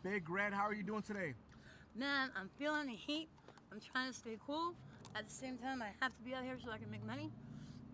Big Red, how are you doing today? Man, I'm feeling the heat. I'm trying to stay cool. At the same time, I have to be out here so I can make money.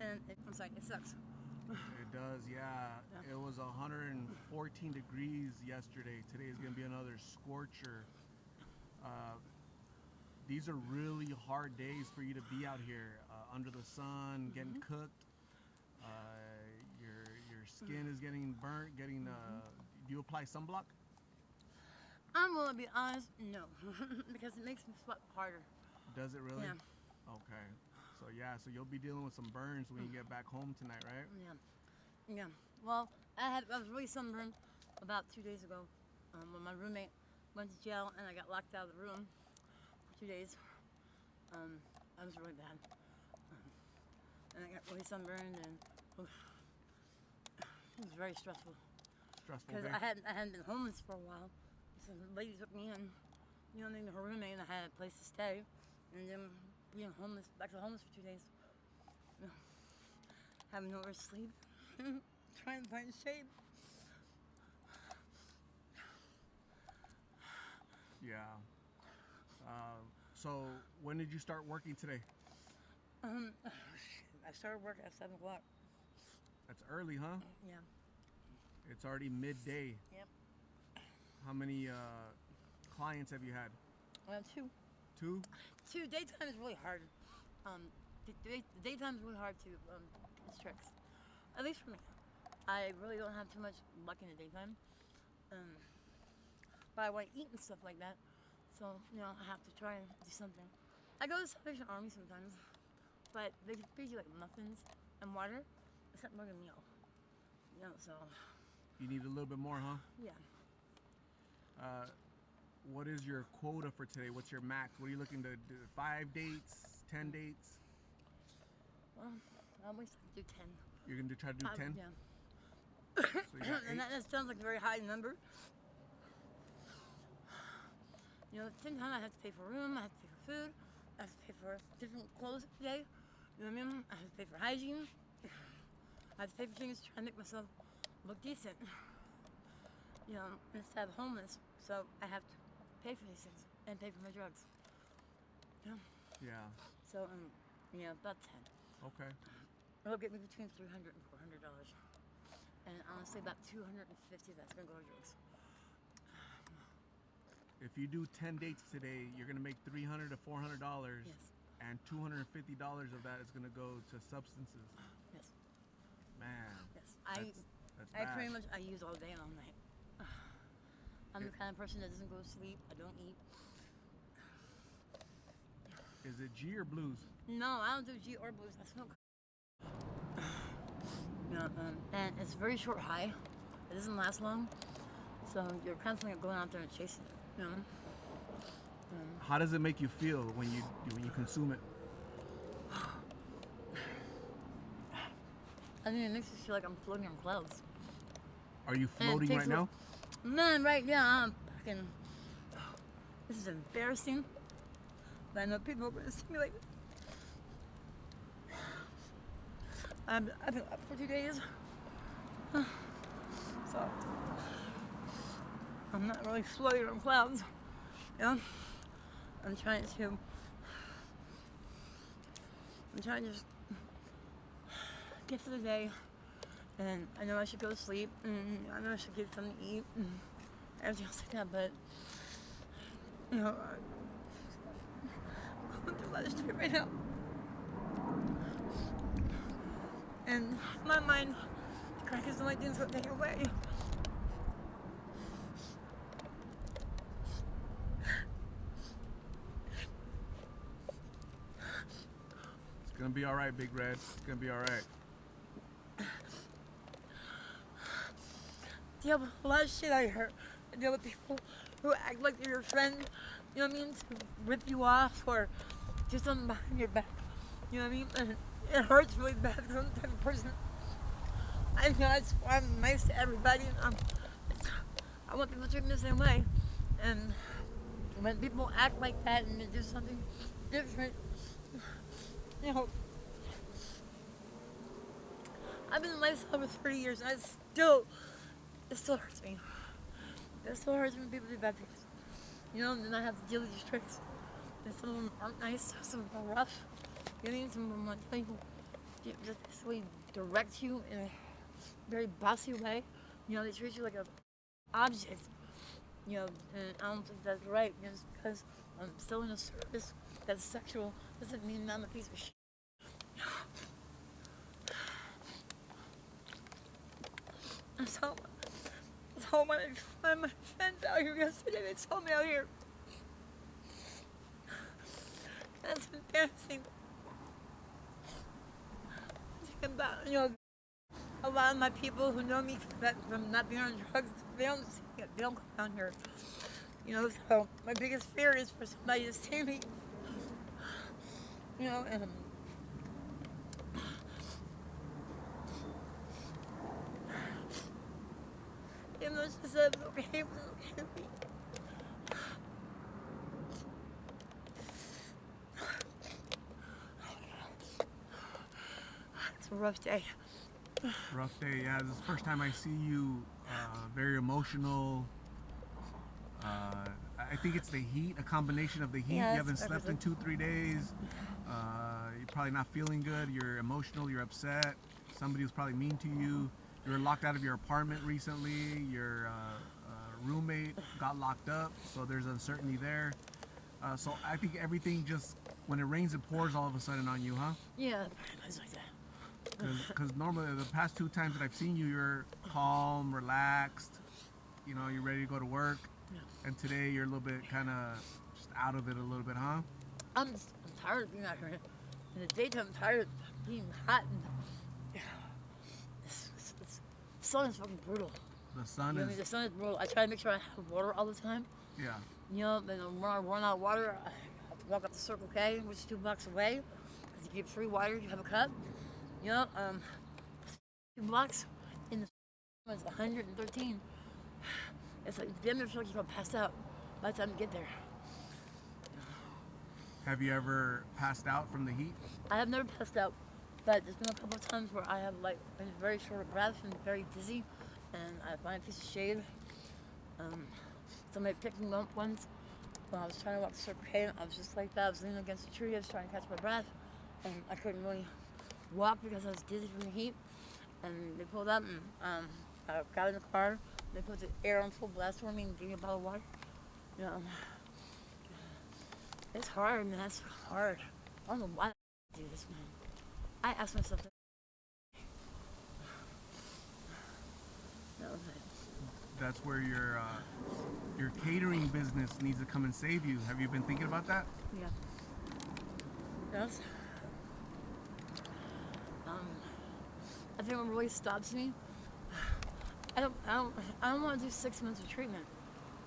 And I'm sorry, it sucks. It does, yeah. It was 114 degrees yesterday. Today is going to be another scorcher. These are really hard days for you to be out here under the sun, getting cooked. Your skin is getting burnt. Do you apply sunblock? I'm gonna be honest, no, because it makes me sweat harder. Does it really? Yeah. Okay. So you'll be dealing with some burns when you get back home tonight, right? Yeah. Well, I was really sunburned about 2 days ago when my roommate went to jail and I got locked out of the room for 2 days. That was really bad. And I got really sunburned and it was very stressful. Because I hadn't been homeless for a while. So the lady took me in, you know, her roommate, and I had a place to stay. And then being homeless, back to homeless for 2 days. You know, having nowhere to sleep, trying to find shape. Yeah. So when did you start working today? I started work at 7 o'clock. That's early, huh? Yeah. It's already midday. Yep. How many clients have you had? Two. Two? Daytime is really hard. The daytime is really hard to tricks. At least for me. I really don't have too much luck in the daytime. But I want to eat and stuff like that. So, you know, I have to try and do something. I go to the Salvation Army sometimes, but they feed you like muffins and water. It's not more than a meal. You know, so. You need a little bit more, huh? Yeah. What is your quota for today? What's your max? What are you looking to do? 5 dates? 10 dates? Well, I always do 10. You're going to try to do 10? Yeah. So you got 8? And that sounds like a very high number. You know, at the same time, I have to pay for room, I have to pay for food, I have to pay for different clothes every day. You know what I mean? I have to pay for hygiene. I have to pay for things to try and make myself look decent. You know, instead of homeless. So I have to pay for these things and pay for my drugs. You know? Yeah. So, yeah, about 10. Okay. It'll get me between $300 and $400. And honestly, about $250 that's gonna go to drugs. If you do 10 dates today, you're going to make $300 to $400. Yes. And $250 of that is going to go to substances. Yes. Man. Yes. That's I bad. pretty much use all day and all night. I'm the kind of person that doesn't go to sleep. I don't eat. Is it G or blues? No, I don't do G or blues. I smoke. You know, and it's a very short high. It doesn't last long. So you're constantly going out there and chasing it. You know? How does it make you feel when you consume it? I mean, it makes me feel like I'm floating on clouds. Are you floating right now? Man, right now I'm fucking. This is embarrassing. But I know people are gonna see me like. I've been up for 2 days. So. I'm not really floating on clouds. You know? I'm trying to just get through the day. And I know I should go to sleep. And I know I should get something to eat. And everything else like that. But, you know, I'm going through a lot of shit right now. And in my mind, crack is the only thing that's going to take it away. It's gonna be all right, Big Red. It's gonna be all right. Deal with a lot of shit I heard. I deal with people who act like they're your friend. You know what I mean? To rip you off or do something behind your back. You know what I mean? And it hurts really bad because I'm the type of person. I know that's why I'm nice to everybody. I want people to treat me the same way. And when people act like that and they do something different, you know, I've been in lifestyle for 30 years and it still hurts me. It's so hard when people do bad things. You know, and then I have to deal with these tricks. And some of them aren't nice, some of them are rough. You know, some of them like just basically direct you in a very bossy way. You know, they treat you like a object. You know, and I don't think that's right. You know, just because I'm still in a service that's sexual doesn't mean I'm a piece of shit. So when I found my friends out here yesterday, they told me out here. That's embarrassing. Think about, you know, a lot of my people who know me from not being on drugs, they don't see it. They don't come down here. You know, so my biggest fear is for somebody to see me. You know, and even though she said it was okay, it was okay with me. It's a rough day. Rough day, yeah. This is the first time I see you very emotional. I think it's the heat, a combination of the heat. Yeah, You haven't slept in everything. 2-3 days. You're probably not feeling good. You're emotional. You're upset. Somebody was probably mean to you. You were locked out of your apartment recently. Your roommate got locked up, so there's uncertainty there. So I think everything just, when it rains, it pours all of a sudden on you, huh? Yeah, it's like that. Because normally the past 2 times that I've seen you, you're calm, relaxed. You know, you're ready to go to work. Yeah. And today you're a little bit kind of just out of it a little bit, huh? I'm tired of being out here. In the daytime, I'm tired of being hot and the sun is fucking brutal. The sun You know what I is, mean? The sun is brutal. I try to make sure I have water all the time. yeah. You know, then when I run out of water, I have to walk up to Circle K, which is 2 blocks away. Because you get free water, you have a cup. You know, 2 blocks in the it's 113. It's like damn near like you're gonna pass out by the time you get there. Have you ever passed out from the heat? I have never passed out, but there's been a couple of times where I have like been very short of breath and very dizzy, and I find a piece of shade. Somebody picked me up once when I was trying to walk to Circle K. I was just like that. I was leaning against a tree. I was trying to catch my breath, and I couldn't really walk because I was dizzy from the heat. And they pulled up, and I got in the car. They put the air on full blast for me and gave me a bottle of water. You know, it's hard, man. That's hard. I don't know why I do this, man. I ask myself that. No, That's where your catering business needs to come and save you. Have you been thinking about that? yeah. Yes. I think what really stops me. I don't want to do 6 months of treatment.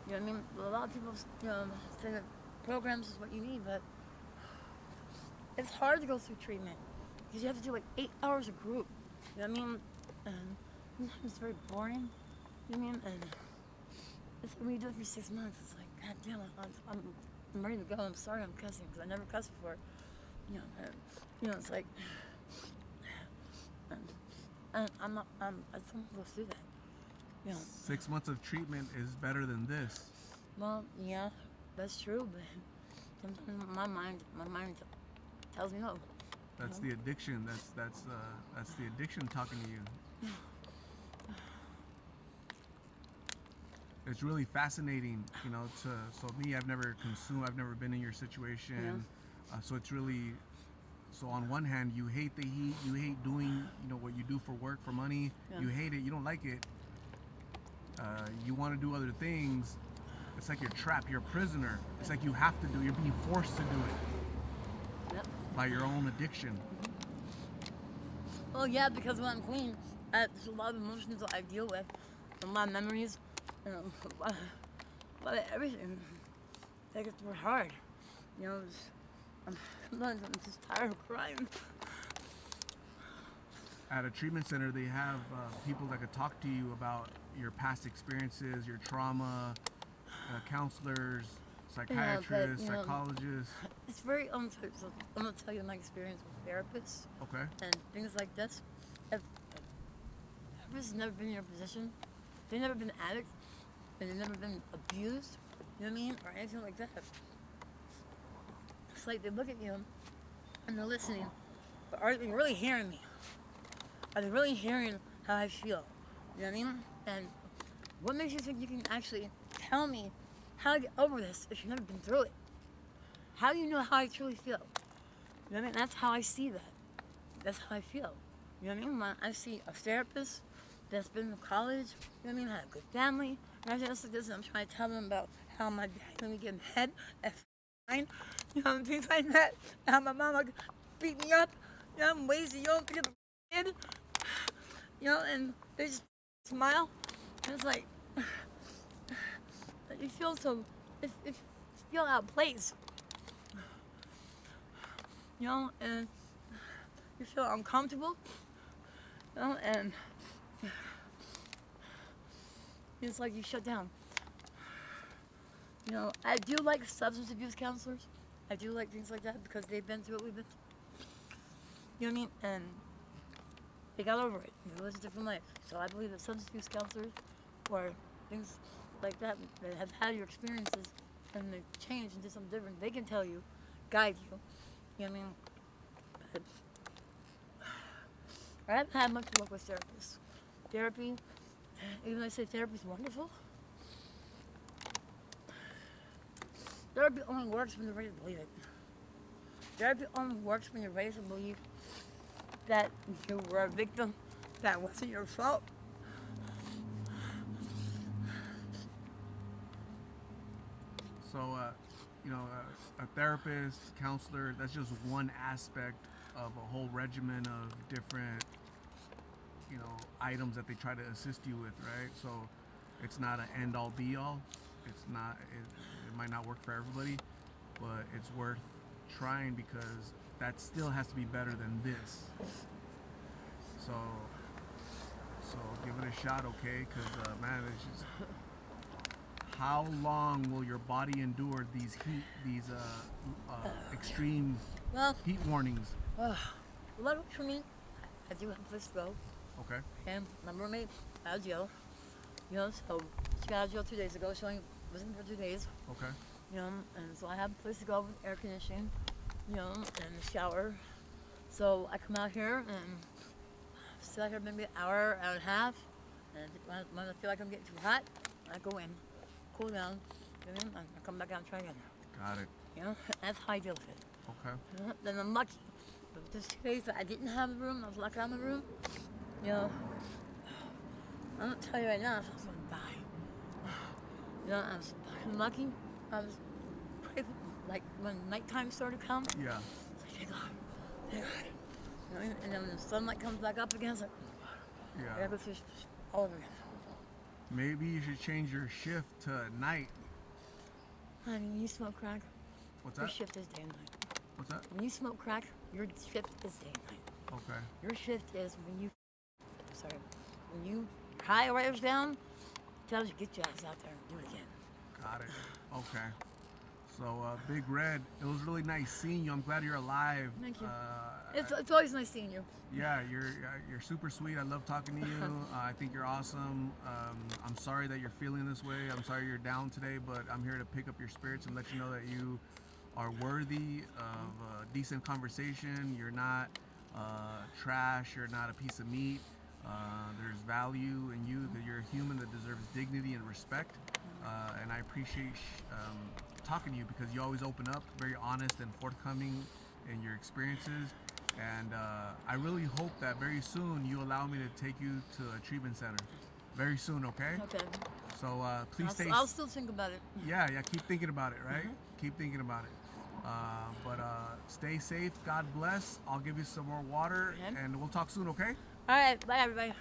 You know what I mean? A lot of people, you know, say that programs is what you need, but it's hard to go through treatment because you have to do like 8 hours a group. You know what I mean? And sometimes it's very boring. You know what I mean? And it's when you do it for 6 months, it's like, God damn, I'm ready to go. I'm sorry I'm cussing because I never cussed before. You know, it's like, and I don't want to go through that. You know. 6 months of treatment is better than this. Well, yeah, that's true, but sometimes my mind tells me no. That's the addiction. That's the addiction talking to you. It's really fascinating, you know. So me, I've never consumed. I've never been in your situation. So it's really. So on one hand, you hate the heat. You hate doing, you know, what you do for work, for money. Yeah. You hate it. You don't like it. You want to do other things. It's like you're trapped. You're a prisoner. It's like you have to do. You're being forced to do it. Yep. By your own addiction. Well, yeah, because when I'm clean, there's a lot of emotions that I deal with, and a lot of memories, and a lot of everything. Like it's hard, you know. I'm just tired of crying. At a treatment center, they have people that could talk to you about your past experiences, your trauma, counselors, psychiatrists, you know, psychologists. It's very so I'm gonna tell you my experience with therapists Okay. and things like this. If a person's never been in your position, they've never been an addict, and they've never been abused, you know what I mean, or anything like that. It's like they look at you and they're listening, but are they really hearing me? Are they really hearing how I feel? You know what I mean? And what makes you think you can actually tell me how to get over this if you've never been through it? How do you know how I truly feel? You know what I mean? That's how I see that. That's how I feel. You know what I mean? When I see a therapist that's been to college, you know what I mean, had a good family, and everything else like this, and I'm trying to tell them about how my dad let me get head at 9, you know, and things like that, and how my mom like beat me up, you know, in ways that you don't think of a kid, you know, and they just smile, and it's like, you feel so, it feel out of place, you know, and you feel uncomfortable, you know, and it's like you shut down. You know, I do like substance abuse counselors. I do like things like that because they've been through what we've been through. You know what I mean? And they got over it. It was a different life. So I believe that substance abuse counselors or things like that have had your experiences and they've changed and did something different. They can tell you, guide you. You know what I mean? But I haven't had much luck with therapists. Therapy, even though I say therapy is wonderful, therapy only works when you're ready to believe it. Therapy only works when you're ready to believe that you were a victim, that wasn't your fault. So, you know, a therapist, counselor, that's just one aspect of a whole regimen of different, you know, items that they try to assist you with, right? So it's not an end all be all. It's not, it might not work for everybody, but it's worth trying because that still has to be better than this. So give it a shot, okay? Because, man, it's just, how long will your body endure these extreme heat warnings? Luckily for me, I do have a place to go. Okay. And my roommate out of jail. You know, so she got out of jail 2 days ago. She only was in for 2 days. Okay. You know, and so I have a place to go with air conditioning, you know, and a shower. So I come out here and sit out here maybe an hour, hour and a half. And when I feel like I'm getting too hot, I go in, cool down, you know, and I come back out and try again. Got it. You know, that's how I deal with it. Okay. You know, then I'm lucky. But there's 2 days that I didn't have a room, I was locked out of my room. You know, I'm gonna tell you right now, I was gonna die. You know, I was fucking lucky. I was grateful. Like when nighttime started to come, Yeah. it's like, thank God, thank God. You know, and then when the sunlight comes back up again, it's like, I Yeah. gotta go through all over again. Maybe you should change your shift to night. Honey, when you smoke crack, What's your that? shift is day and night. What's that? When you smoke crack, your shift is day and night. Okay. Your shift is when you high writers down, it tells you get your ass out there and do it again. Got it. Okay. So, Big Red, it was really nice seeing you. I'm glad you're alive. Thank you. It's always nice seeing you. Yeah, you're super sweet. I love talking to you. I think you're awesome. I'm sorry that you're feeling this way. I'm sorry you're down today, but I'm here to pick up your spirits and let you know that you are worthy of a decent conversation. You're not trash. You're not a piece of meat. There's value in you, that you're a human that deserves dignity and respect. And I appreciate talking to you because you always open up, very honest and forthcoming in your experiences. And I really hope that very soon you allow me to take you to a treatment center. Very soon, okay? Okay. So please stay. I'll still think about it. Yeah, keep thinking about it, right? Keep thinking about it. But stay safe. God bless. I'll give you some more water, Okay. and we'll talk soon, okay? All right. Bye, everybody.